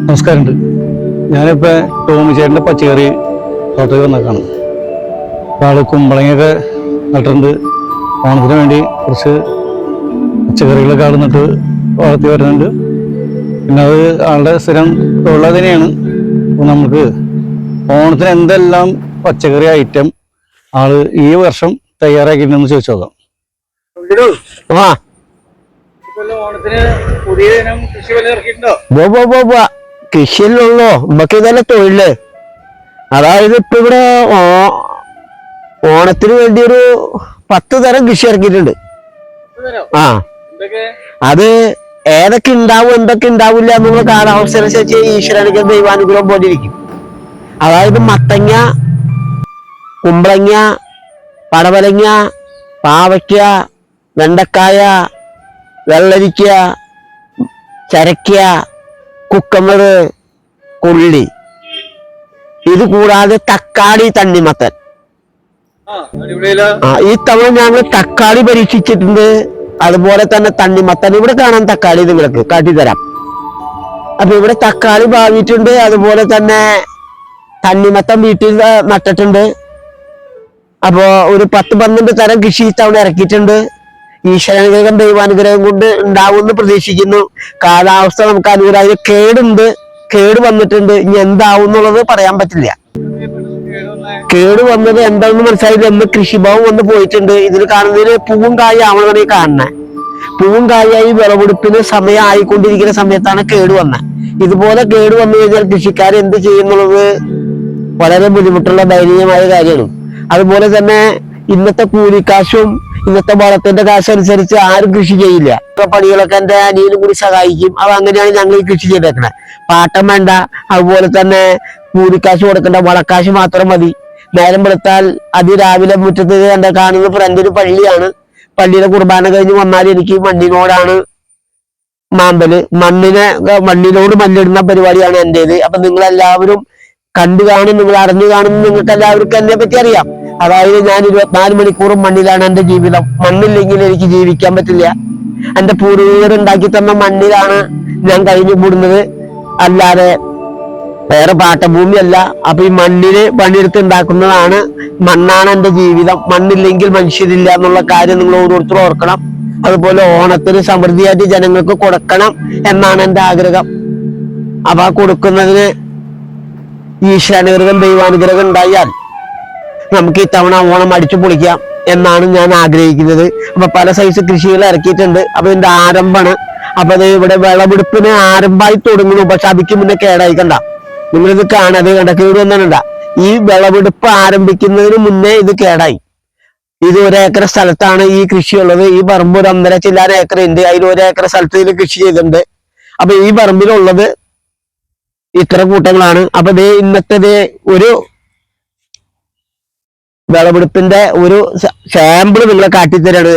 നമസ്കാരമുണ്ട്. ഞാനിപ്പോൾ ടോമി ചേട്ടൻ്റെ പച്ചക്കറി തോട്ടത്തിൽ വന്നേക്കാണ്. ആൾ കുമ്പളങ്ങയൊക്കെ നട്ടിട്ടുണ്ട്. ഓണത്തിന് വേണ്ടി കുറച്ച് പച്ചക്കറികളൊക്കെ ആൾ നട്ട് വളർത്തി വരുന്നുണ്ട്. പിന്നെ അത് ആളുടെ സ്ഥിരം തൊഴിൽ തന്നെയാണ്. അപ്പോൾ നമുക്ക് ഓണത്തിന് എന്തെല്ലാം പച്ചക്കറി ഐറ്റം ആള് ഈ വർഷം തയ്യാറാക്കിയിട്ടുണ്ടെന്ന് ചോദിച്ചു നോക്കാം. ഓണത്തിന് പുതിയ ഇനം കൃഷി വല്ല ഇറക്കിയിട്ടുണ്ടോ? കൃഷിയിലുള്ളോ നമുക്ക് ഇതന്നെ തൊഴില്. അതായത് ഇപ്പൊ ഇവിടെ ഓണത്തിന് വേണ്ടി ഒരു 10 തരം കൃഷി ഇറക്കിയിട്ടുണ്ട്. ആ, അത് ഏതൊക്കെ ഉണ്ടാവും എന്തൊക്കെ ഉണ്ടാവില്ല എന്നുള്ള കാലാവസ്ഥ അനുസരിച്ച് ഈശ്വരനുഗ്രഹം ദൈവാനുഗ്രഹം പോലെ ഇരിക്കും. അതായത് മത്തങ്ങ, കുമ്പളങ്ങ, പടവലങ്ങ, പാവയ്ക്ക, വെണ്ടക്കായ, വെള്ളരിക്ക, ചരക്ക, കുക്കമ്പർ, കൊള്ളി, ഇത് കൂടാതെ തക്കാളി, തണ്ണിമത്തൻ. ഈ തവണ ഞങ്ങൾ തക്കാളി പരീക്ഷിച്ചിട്ടുണ്ട്. അതുപോലെ തന്നെ തണ്ണിമത്തൻ. ഇവിടെ കാണാൻ തക്കാളി നിങ്ങൾക്ക് കാട്ടിത്തരാം. അപ്പൊ ഇവിടെ തക്കാളി ഭാവിയിട്ടുണ്ട്. അതുപോലെ തന്നെ തണ്ണിമത്തൻ വീട്ടിൽ നട്ടിട്ടുണ്ട്. അപ്പോ ഒരു 10-12 തരം കൃഷി തവണ ഇറക്കിയിട്ടുണ്ട്. ഈശ്വരാനുഗ്രഹം ദൈവാനുഗ്രഹം കൊണ്ട് ഉണ്ടാവുമെന്ന് പ്രതീക്ഷിക്കുന്നു. കാലാവസ്ഥ നമുക്ക് അനുകൂലമായി കേട് വന്നിട്ടുണ്ട്. ഇനി എന്താവും എന്നുള്ളത് പറയാൻ പറ്റില്ല. കേട് വന്നത് എന്താണെന്ന് മനസ്സിലായില്ല. എന്ന് കൃഷിഭവൻ വന്ന് പോയിട്ടുണ്ട്. ഇതിൽ കാണുന്നതിന് പൂവും കായ ആവണമെന്നാണ് ഈ കാണുന്നത്. പൂവും കായായി വിളവെടുപ്പിന് സമയം ആയിക്കൊണ്ടിരിക്കുന്ന സമയത്താണ് കേട് വന്നത്. ഇതുപോലെ കേട് വന്നു കഴിഞ്ഞാൽ കൃഷിക്കാർ എന്ത് ചെയ്യുന്നുള്ളത് വളരെ ബുദ്ധിമുട്ടുള്ള ദയനീയമായ കാര്യമാണ്. അതുപോലെ തന്നെ ഇന്നത്തെ കൂലിക്കാശും ഇന്നത്തെ വളത്തിന്റെ കാശ് അനുസരിച്ച് ആരും കൃഷി ചെയ്യില്ല. ഇപ്പൊ പണികളൊക്കെ എന്റെ അനിയനും കൂടി സഹായിക്കും. അത് അങ്ങനെയാണ് ഞങ്ങൾ ഈ കൃഷി ചെയ്തേക്കണേ. പാട്ടം വേണ്ട, അതുപോലെ തന്നെ കൂലിക്കാശ് കൊടുക്കേണ്ട, വളക്കാശ് മാത്രം മതി. നേരം വെളുത്താൽ അതിരാവിലെ മുറ്റത്ത് എന്റെ കാണുന്ന ഫ്രണ്ടിന് പള്ളിയാണ്. പള്ളിയിലെ കുർബാന കഴിഞ്ഞ് വന്നാൽ എനിക്ക് മണ്ണിനോടാണ് മാമ്പല്. മണ്ണിനോട് മല്ലിടുന്ന പരിപാടിയാണ് എന്റേത്. അപ്പൊ നിങ്ങളെല്ലാവരും കണ്ടു കാണും, നിങ്ങൾ അറിഞ്ഞു കാണും. നിങ്ങൾക്ക് എല്ലാവർക്കും എന്നെ പറ്റി അറിയാം. അതായത് ഞാൻ 24 മണിക്കൂറും മണ്ണിലാണ് എന്റെ ജീവിതം. മണ്ണില്ലെങ്കിൽ എനിക്ക് ജീവിക്കാൻ പറ്റില്ല. എന്റെ പൂർവികർ ഉണ്ടാക്കി തന്ന മണ്ണിലാണ് ഞാൻ കഴിഞ്ഞു കൂടുന്നത്, അല്ലാതെ വേറെ പാട്ടഭൂമിയല്ല. അപ്പൊ ഈ മണ്ണിന് പണിയെടുത്ത് ഉണ്ടാക്കുന്നതാണ്, മണ്ണാണ് എന്റെ ജീവിതം. മണ്ണില്ലെങ്കിൽ മനുഷ്യരില്ല എന്നുള്ള കാര്യം നിങ്ങൾ ഓരോരുത്തരും ഓർക്കണം. അതുപോലെ ഓണത്തിന് സമൃദ്ധിയായിട്ട് ജനങ്ങൾക്ക് കൊടുക്കണം എന്നാണ് എന്റെ ആഗ്രഹം. അപ്പൊ ആ കൊടുക്കുന്നതിന് ഈശ്വരാനുഗ്രഹം ദൈവാനുഗ്രഹം ഉണ്ടായാൽ നമുക്ക് ഇത്തവണ ഓണം അടിച്ചു പൊളിക്കാം എന്നാണ് ഞാൻ ആഗ്രഹിക്കുന്നത്. അപ്പൊ പല സൈസ് കൃഷികൾ ഇറക്കിയിട്ടുണ്ട്. അപ്പൊ ഇതിന്റെ ആരംഭമാണ്. അപ്പൊ അത് ഇവിടെ വിളവെടുപ്പിന് ആരംഭമായി തുടങ്ങുന്നു. പക്ഷെ അതിക്ക് മുന്നേ കേടായി കണ്ട. നിങ്ങളിത് കാണാതെ കണ്ട കേട് വന്നിട്ടുണ്ട. ഈ വിളവെടുപ്പ് ആരംഭിക്കുന്നതിന് മുന്നേ ഇത് കേടായി. ഇത് 1 ഏക്കർ സ്ഥലത്താണ് ഈ കൃഷിയുള്ളത്. ഈ പറമ്പ് 1.5 ചില്ലാന ഏക്കർ ഉണ്ട്. അതിൽ 1 ഏക്കർ സ്ഥലത്ത് ഇതിൽ കൃഷി ചെയ്തിട്ടുണ്ട്. അപ്പൊ ഈ പറമ്പിലുള്ളത് ഇത്ര കൂട്ടങ്ങളാണ്. അപ്പൊ ഇന്നത്തെ ഒരു വിളവെടുപ്പിന്റെ ഒരു സാമ്പിൾ നിങ്ങളെ കാട്ടിത്തരാണ്.